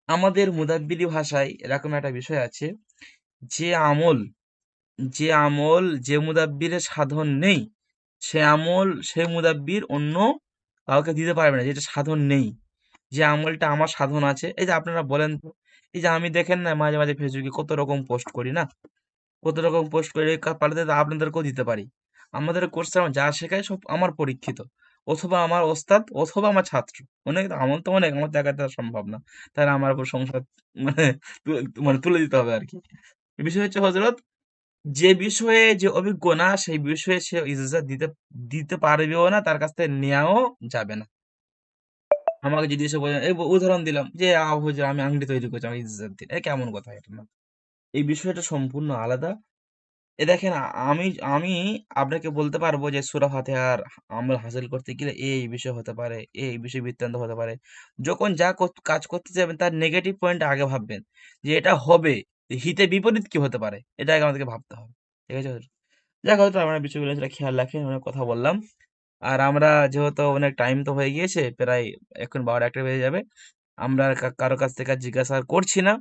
আমাদের মুদাব্বিরি ভাষায় এরকম একটা বিষয় আছে, যে আমল যে মুদাব্বিরের সাধন নেই, সে মুদাব্বির অন্য কাউকে দিতে পারবে না, যেটা সাধন নেই। যে আমলটা আমার সাধন আছে, এই যে আপনারা বলেন তো, এই যে আমি দেখেন না মাঝে মাঝে ফেসবুকে কত রকম পোস্ট করি না, কত রকম পোস্ট করে পারলে তো আপনাদেরকেও দিতে পারি। আমাদের কোর্সে আমার যা শেখায় সব আমার পরীক্ষিত, অথবা আমার ওস্তাদ অথবা আমার ছাত্র। অনেক আমল তো অনেক, আমার দেখাতে সম্ভব না, তাহলে আমার উপর সংসার মানে তুলে দিতে হবে আর কি। বিষয় হচ্ছে হজরত, যে বিষয়ে যে অভিজ্ঞ না সেই বিষয়ে সে ইজাজত দিতে দিতে পারবেও না, তার কাছ থেকে নেওয়াও যাবে না। আমাকে যদি এসে বলেন, এই উদাহরণ দিলাম যে হুজুর আমি আংটি তৈরি করছি, আমি ইজাজত দিন, এটা কেমন কথা? এটা না, এই বিষয়টা সম্পূর্ণ আলাদা। দেখেন, আমি আমি আপনাকে বলতে পারবো যে সূরা ফাতিহার আমল হাসিল করতে গেলে এই বিষয় হতে পারে, এই বিষয় বৃত্তান্ত হতে পারে। যখন যা কাজ করতে যাবেন তার নেগেটিভ পয়েন্ট আগে ভাববেন, যে এটা হবে, হিতে বিপরীত কি হতে পারে, এটা আগে আমাদেরকে ভাবতে হবে। ঠিক আছে হুজুর? যাক, হয়তো আমরা বিষয়গুলো সেটা খেয়াল রাখেন, অনেক কথা বললাম। আর আমরা যেহেতু অনেক টাইম তো হয়ে গিয়েছে, প্রায় এখন 12টা বেজে যাবে, আমরা আর কারো কাছ থেকে আর জিজ্ঞাসা আর করছি না।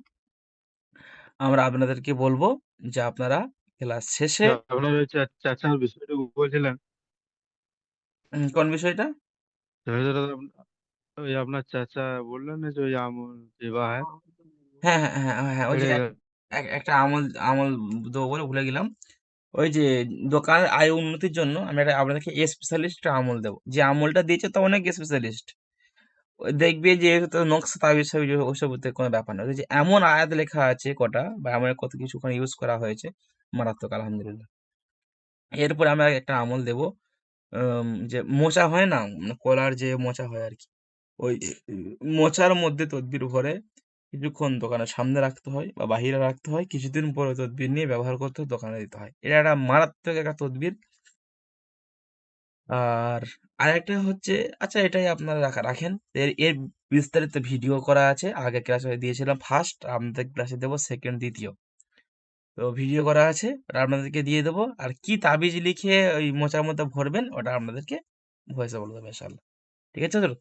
আমরা আপনাদেরকে বলবো যে আপনারা ক্লাস শেষে আপনার ওই চাচার বিষয়টা বলছিলেন, কোন বিষয়টা? ধীরে ধীরে ওই আপনার চাচা বললেন না যে ওই আমল বিবাহের হ্যাঁ, হ্যাঁ, হ্যাঁ, হ্যাঁ, হ্যাঁ, ওই যে বেড়ে গেল। একটা আমল আমল দেবো বলে ভুলে গেলাম। ওই যে দোকানের আয় উন্নতির জন্য আমি আপনাদেরকে স্পেশালিস্ট একটা আমল দেবো, যে আমলটা দিয়েছে তো অনেক স্পেশালিস্ট। দেখবে যে তো নকশা তাবিজ ওসব কোনো ব্যাপার না, ওই যে এমন আয়াত লেখা আছে কটা, বা এমন কত কিছু ওখানে ইউজ করা হয়েছে, মারাত্মক আলহামদুলিল্লাহ। এরপরে আমরা একটা আমল দেবো, যে মোচা হয় না, মানে কলার যে মোচা হয় আর কি, ওই মোচার মধ্যে তদবির ভরে কিছুক্ষণ দোকানের সামনে রাখতে হয় বা বাহিরে রাখতে হয়, কিছুদিন পরে তদবির নিয়ে ব্যবহার করতে হয়, দোকানে দিতে হয়। এটা একটা মারাত্মক একটা তদবির। আর আরেকটা হচ্ছে, আচ্ছা এটাই আপনারা রাখেন, এর এর বিস্তারিত ভিডিও করা আছে, আগে ক্লাসে দিয়েছিলাম ফার্স্ট, আপনাদের ক্লাসে দেবো সেকেন্ড, দ্বিতীয়। তো ভিডিও করা আছে, ওটা আপনাদেরকে দিয়ে দেবো। আর কি তাবিজ লিখে ওই মোচার মধ্যে ভরবেন, ওটা আপনাদেরকে ভয়েসে বলে দেবো ইনশাল্লাহ। ঠিক আছে হজরত?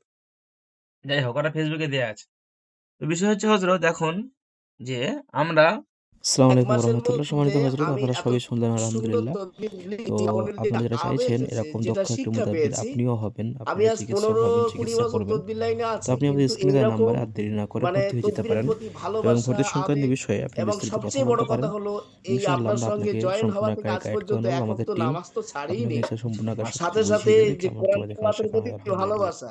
যাই হোক, ওটা ফেসবুকে দেওয়া আছে। তো বিষয় হচ্ছে হজরত এখন, যে আমরা আসসালামু এক আলাইকুম মাসের রহমতুল্লাহ। মধ্যে সম্মানিত হজরত, আমি আপনারা এত সবই শুনলেন সুন্দর আলহামদুলিল্লাহ। তদবির তো লিখেছি, আমলের যে আপনারা যারা আবেগ চাইছেন এসেছে, এরকম যেটা দক্ষ একটি শিক্ষা মুদাব্বির পেয়েছি, আপনিও হবেন, আমি আপনারা আজ চিকিৎসক হবেন, 15-20 চিকিৎসা বছর করবেন, তদবির লাইনে তো আছি, আপনি আমাদের কিন্তু স্ক্রিনে দেওয়া এইরকম নাম্বারে আর দেরি না করে মানে ভর্তি হয়ে যেতে তদবিরের পারেন, প্রতি এবং ভালোবাসা, ভর্তি সংক্রান্ত আবেগ, বিষয়ে আপনি এবং বিস্তারিত কথা সবচেয়ে বড় বলতে পারেন। কথা হলো এই ইনশাআল্লাহ আপনার আমরা সঙ্গে আপনাকে জয়েন সম্পূর্ণ হওয়া থেকে আকারে আজ গাইড করে পর্যন্ত নেবো। এক আমাদের তো টিম নামাজ তো আপনাকে ছাড়িনি, এসে সম্পূর্ণ আকারে আর সাথে সবকিছু সাথে বুঝিয়ে দেবে যে কেমন কোরআন তোমার যেখানে তেলাওয়াতের শেখা প্রতি হয় আলহামদুলিল্লাহ। ভালোবাসা,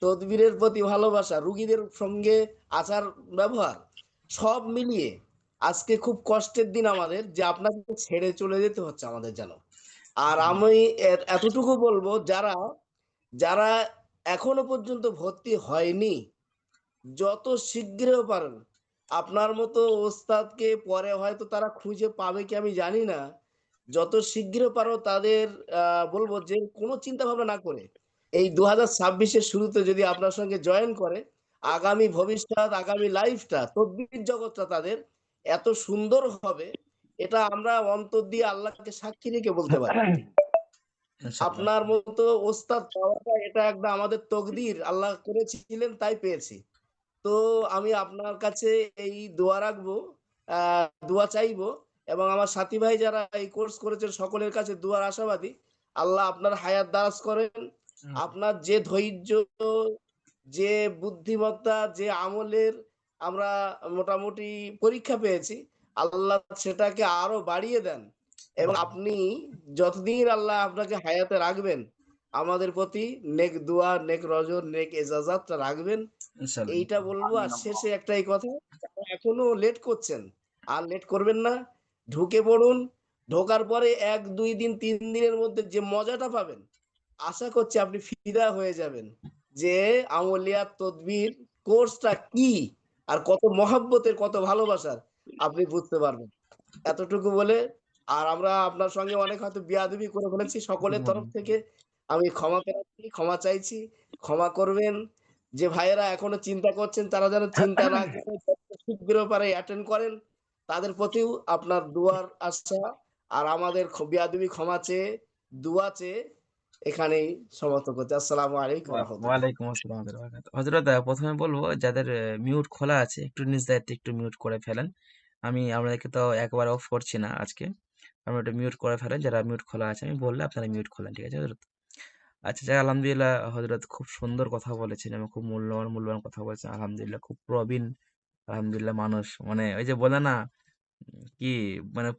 তদবিরের প্রতি ভালোবাসা, রুগীদের সঙ্গে আচার ব্যবহার, সব মিলিয়ে আজকে খুব কষ্টের দিন আমাদের, যে আপনাকে ছেড়ে চলে যেতে হচ্ছে আমাদের যেন। আর আমি এতটুকু বলবো, যারা যারা এখনো পর্যন্ত ভর্তি হয়নি, যত শীঘ্র পারেন আপনার মতো ওস্তাদকে, পরে হয়তো তারা খুঁজে পাবে কি আমি জানি না, যত শীঘ্র পারো তাদের বলবো যে কোনো চিন্তা ভাবনা না করে এই 2026-এর শুরুতে যদি আপনার সঙ্গে জয়েন করে, আগামী ভবিষ্যৎ, আগামী লাইফটা, তদ্বির জগৎটা তাদের এত সুন্দর হবে, এটা আমরা অন্তর দিয়ে আল্লাহকে সাক্ষী রেখে বলতে পারি। ইনশাল্লাহ। আপনার মতো ওস্তাদ পাওয়াটা এটা একদম আমাদের তকদির, আল্লাহ করেছিলেন তাই পেয়েছি। তো আমি আপনার কাছে এই দোয়া রাখবো, দোয়া চাইবো, এবং আমার সাথী ভাই যারা এই কোর্স করেছেন সকলের কাছে দোয়ার আশাবাদী। আল্লাহ আপনার হায়াত দারাজ করেন, আপনার যে ধৈর্য, যে বুদ্ধিমত্তা, যে আমলের আমরা মোটামুটি পরীক্ষা পেয়েছি, আল্লাহ সেটাকে আরো বাড়িয়ে দেন, এবং আপনি যতদিন আল্লাহ আপনাকে হায়াতে রাখবেন, আমাদের প্রতি নেক দোয়া, নেক রজর, নেক এজাজাতটা রাখবেন, ইনশাল্লাহ। এইটা বলবো। আর শেষে একটাই কথা, যারা এখনো লেট করছেন, আর লেট করবেন না, ঢুকে পড়ুন। ঢোকার পরে 1-2 দিন 3 দিনের মধ্যে যে মজাটা পাবেন, আশা করছি আপনি ফিদা হয়ে যাবেন যে আমলিয়াত তদবির কোর্সটা কি আর কত মহাব্বতের কত ভালোবাসার আপনি বুঝতে পারবেন। এতটুকু বলে আর আমরা আপনার সঙ্গে অনেক হয়তো বেয়াদবি করে ফেলেছি সকলের তরফ থেকে আমি ক্ষমা প্রার্থী, ক্ষমা চাইছি, ক্ষমা করবেন। যে ভাইয়েরা এখনো চিন্তা করছেন তারা যেন চিন্তা না করে যত শীঘ্র পারে অ্যাটেন্ড করেন, তাদের প্রতিও আপনার দুয়ার আশা। আর আমাদের বেয়াদবি ক্ষমা চেয়ে দুয়া চেয়ে এখানেই সমাপ্ত করছি। আসসালামু আলাইকুম রহমতুল্লাহ। ওয়ালাইকুম আসসালাম ওয়া বারাকাতুহু। হযরত প্রথমে বলবো যাদের মিউট খোলা আছে একটু নিজ দায়িত্বে একটু মিউট করে ফেলেন। আমি আপনাদেরকে তো একবার অফ করছি না আজকে। আপনি একটু মিউট করে ফেলেন, যারা মিউট খোলা আছে আমি বললে আপনারা মিউট খোলেন, ঠিক আছে হযরত? আচ্ছা যাক, আলহামদুলিল্লাহ হযরত খুব সুন্দর কথা বলেছেন এবং খুব মূল্যবান মূল্যবান কথা বলেছেন। আলহামদুলিল্লাহ খুব প্রবীণ আলহামদুলিল্লাহ মানুষ, মানে ওই যে বলে না কি, মানে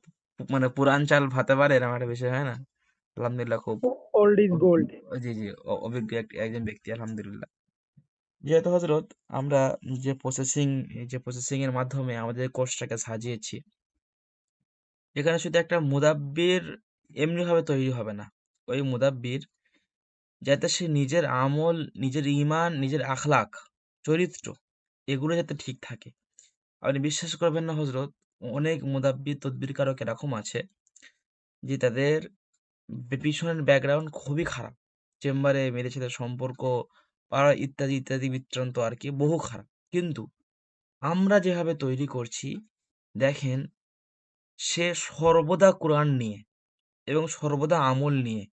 মানে পুরান চাল ভাতে পারে এরকম একটা বিষয় হয় না? আলহামদুলিল্লাহ খুব ওল্ড ইজ গোল্ড। জি জি অভিজ্ঞ একজন ব্যক্তি আলহামদুলিল্লাহ। যেহেতু হজরত আমরা যে প্রসেসিং এর মাধ্যমে আমাদের কোর্সটাকে সাজিয়েছি, এখানে শুধু একটা মুদাব্বির এমনি ভাবে তৈরি হবে না। ওই মুদাব্বির যাতে সে নিজের আমল, নিজের ঈমান, নিজের আখলাক, চরিত্র এগুলো যাতে ঠিক থাকে। আপনি বিশ্বাস করবেন না হজরত, অনেক মুদাব্বির তদবিরকারক এরকম আছে যে তাদের পিছনের ব্যাকগ্রাউন্ড খুবই খারাপ। চেম্বারে মেয়েদের সাথে সম্পর্ক, পাড়া ইত্যাদি ইত্যাদি বৃত্তান্ত আর কি বহু খারাপ। কিন্তু আমরা যেভাবে তৈরি করছি, দেখেন সে সর্বদা কোরআন নিয়ে এবং সর্বদা আমল নিয়ে।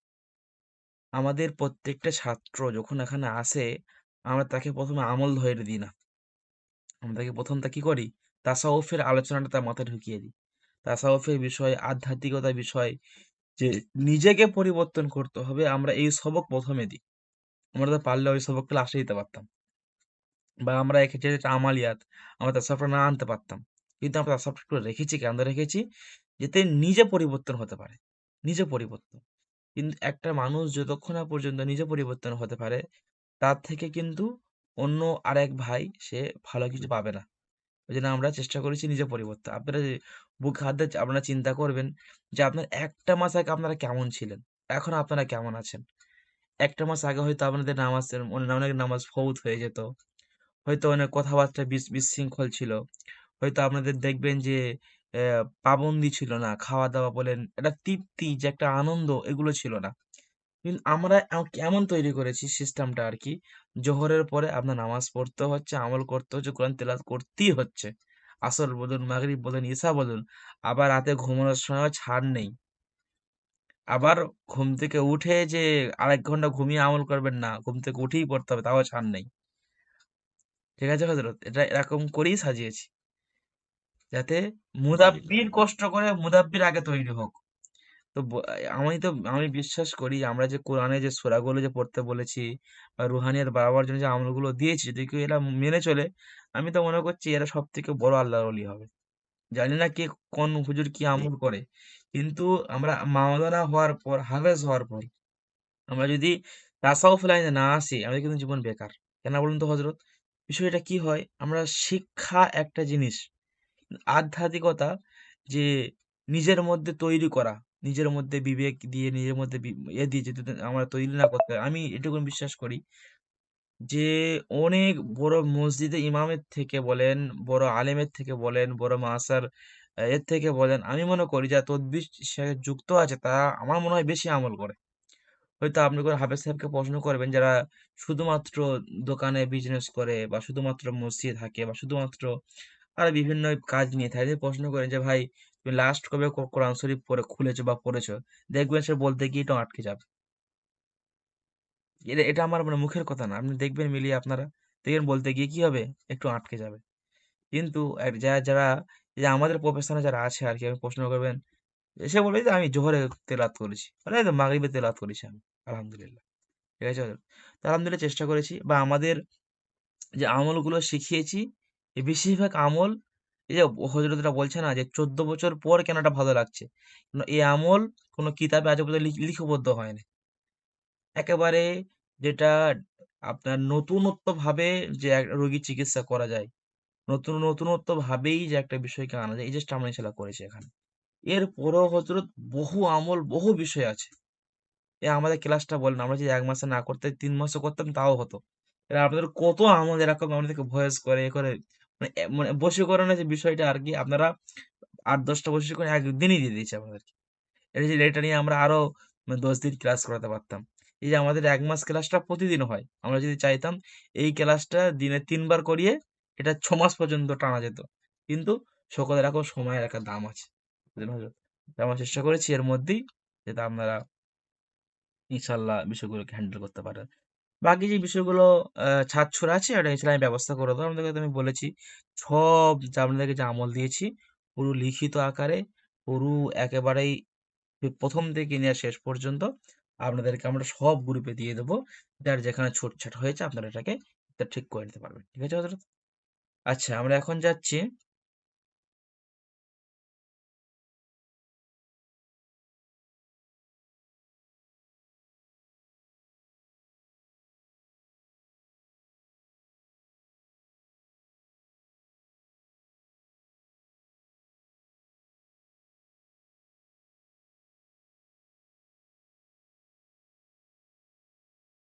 আমাদের প্রত্যেকটা ছাত্র যখন এখানে আসে, আমরা তাকে প্রথমে আমল ধরে দিই না। আমরা তাকে প্রথমটা কি করি? তাসাউফের আলোচনাটা তার মাথায় ঢুকিয়ে দিই। তাসাউফের বিষয়, আধ্যাত্মিকতার বিষয়, যে নিজেকে পরিবর্তন করতে হবে, আমরা এই সবক প্রথমে দিই। আমরা তো পারলে ওই সবক ক্লাসে দিতে পারতাম, বা আমরা এক্ষেত্রে যেটা আমালিয়াত, আমরা তাসাউফটা না আনতে পারতাম। কিন্তু আমরা তাসাউফটা একটু রেখেছি, কেন রেখেছি? যাতে নিজে পরিবর্তন হতে পারে, নিজে পরিবর্তন। কিন্তু একটা মানুষ যতক্ষণ না পর্যন্ত নিজে পরিবর্তন হতে পারে, তার থেকে কিন্তু অন্য আরেক ভাই সে ভালো কিছু পাবে না। ওই জন্য আমরা চেষ্টা করেছি নিজে পরিবর্তন। আপনারা যে বুক হাত দিয়ে আপনারা চিন্তা করবেন যে আপনার একটা মাস আগে আপনারা কেমন ছিলেন, এখন আপনারা কেমন আছেন। একটা মাস আগে হয়তো আপনাদের নামাজের অনেক নামাজ ফৌত হয়ে যেত, হয়তো অনেক কথাবার্তা বিশৃঙ্খল ছিল, হয়তো আপনাদের দেখবেন যে পাবন্দি ছিল না, খাওয়া দাওয়া বলেন, একটা তৃপ্তি যে একটা আনন্দ এগুলো ছিল না। কিন্তু আমরা কেমন তৈরি করেছি সিস্টেমটা আর কি, জোহরের পরে আপনার নামাজ পড়তে হচ্ছে, আমল করতে হচ্ছে, কোরআন তেলাওয়াত করতেই হচ্ছে। আসর বলুন, মাগরিব বলুন, ঈশা বলুন, আবার রাতে ঘুমানোর সময় ছাড় নেই। আবার ঘুম থেকে উঠে যে আরেক ঘন্টা ঘুমিয়ে আমল করবেন না, ঘুম থেকে উঠেই পড়তে হবে, তাও ছাড় নেই। ঠিক আছে হযরত, এটা এরকম করেই সাজিয়েছি যাতে মুদাব্বির কষ্ট করে মুদাব্বির আগে তৈরি হোক। তো আমি বিশ্বাস করি আমরা যে কোরআনে যে সূরাগুলো যে পড়তে বলেছি বা রুহানিয়াত বাড়াবার জন্য যে আমলগুলো দিয়েছি, যদি কেউ এরা মেনে চলে, আমি তো মনে করছি এরা সব থেকে বড় আল্লাহর ওলি হবে। জানি না কে কোন হুজুর কি আমল করে, কিন্তু আমরা মাওলানা হওয়ার পর, হাফেজ হওয়ার পর, আমরা যদি তাসাউফ লাইনে না আসি, আমাদের কিন্তু জীবন বেকার। কেন বলুন তো হজরত? বিষয়টা কি হয়, আমরা শিক্ষা একটা জিনিস, আধ্যাত্মিকতা যে নিজের মধ্যে তৈরি করা, নিজের মধ্যে বিবেক দিয়ে, নিজের মধ্যে দিয়ে যদি আমরা তৈরি না করতে হয়, আমি এটুকু বিশ্বাস করি যে অনেক বড় মসজিদে ইমামের থেকে বলেন, বড় আলেমের থেকে বলেন, বড় মাসার এর থেকে বলেন, আমি মনে করি যারা তদবির সাথে যুক্ত আছে তারা আমার মনে হয় বেশি আমল করে। হয়তো আপনি করে হাফেজ সাহেবকে প্রশ্ন করবেন যারা শুধুমাত্র দোকানে বিজনেস করে বা শুধুমাত্র মসজিদে থাকে বা শুধুমাত্র আর বিভিন্ন কাজ নিয়ে থাকে, প্রশ্ন করেন যে ভাই তুমি লাস্ট কবে কোরআন শরীফ পড়ে খুলেছো বা পড়েছো, দেখবেন সে বলতে গিয়ে এটা আটকে যাবে। এটা এটা আমার মানে মুখের কথা না, আপনি দেখবেন মিলিয়ে আপনারা দেখবেন বলতে গিয়ে কি হবে, একটু আটকে যাবে। কিন্তু যারা যারা এই যে আমাদের প্রফেশনে যারা আছে আর কি, আমি প্রশ্ন করবেন, এসে বলবে যে আমি জোহরে তেলাওয়াত করেছি, মানে এই তো মাগরিবে তেলাওয়াত করেছি আমি, আলহামদুলিল্লাহ। ঠিক আছে? তো আলহামদুলিল্লাহ চেষ্টা করেছি, বা আমাদের যে আমলগুলো শিখিয়েছি, এই বেশিরভাগ আমল, এই যে হযরতরা বলছে না যে 14 বছর পর কেন এটা ভালো লাগছে, এই আমল কোনো কিতাবে আজ পর্যন্ত লিপিবদ্ধ হয়নি। একেবারে যেটা আপনার নতুনত্ব ভাবে যে রোগীর চিকিৎসা করা যায়, নতুনত্ব ভাবেই যে একটা বিষয়কে আনা যায়, এই চেষ্টা আমরা ইনশাল্লাহ করেছি এখানে। এর পরেও হযরত বহু আমল, বহু বিষয় আছে আমাদের ক্লাসটা বলেন, আমরা যদি 1 মাসে না করতে 3 মাসে করতাম তাও হতো। এরা আপনাদের কত আমল এরকম আমাদেরকে ভয়েস করে এ করে, মানে বশীকরণের যে বিষয়টা আর কি, আপনারা 8-10টা বশীকরণ একদিনই দিয়ে দিয়েছে আমাদেরকে। এটা নিয়ে আমরা আরো 10 দিন ক্লাস করাতে পারতাম। এই যে আমাদের 1 মাস ক্লাসটা প্রতিদিন হয়, আমরা যদি চাইতাম এই ক্লাসটা দিনে 3 বার করিয়ে এটা 6 মাস পর্যন্ত টানা যেত। কিন্তু সকলের এখন সময়ের একটা দাম আছে, বুঝলেন হজরত? তো আমরা চেষ্টা করেছি এর মধ্যেই যাতে আপনারা ইনশাল্লাহ বিষয়গুলোকে হ্যান্ডেল করতে পারেন। বাকি যে বিষয়গুলো ছাড়ছুড় আছে ওটা ইনশাল্লাহ আমি ব্যবস্থা করে দেবো। আপনাদেরকে তো আমি বলেছি সব যা আপনাদেরকে যে আমল দিয়েছি পুরো লিখিত আকারে, পুরো একেবারেই প্রথম থেকে নিয়ে শেষ পর্যন্ত আপনাদেরকে আমরা সব গ্রুপে দিয়ে দেবো। যার যেখানে ছুটছাট হয়েছে আপনারা এটাকে ঠিক করে নিতে পারবেন। ঠিক আছে হজরত? আচ্ছা, আমরা এখন যাচ্ছি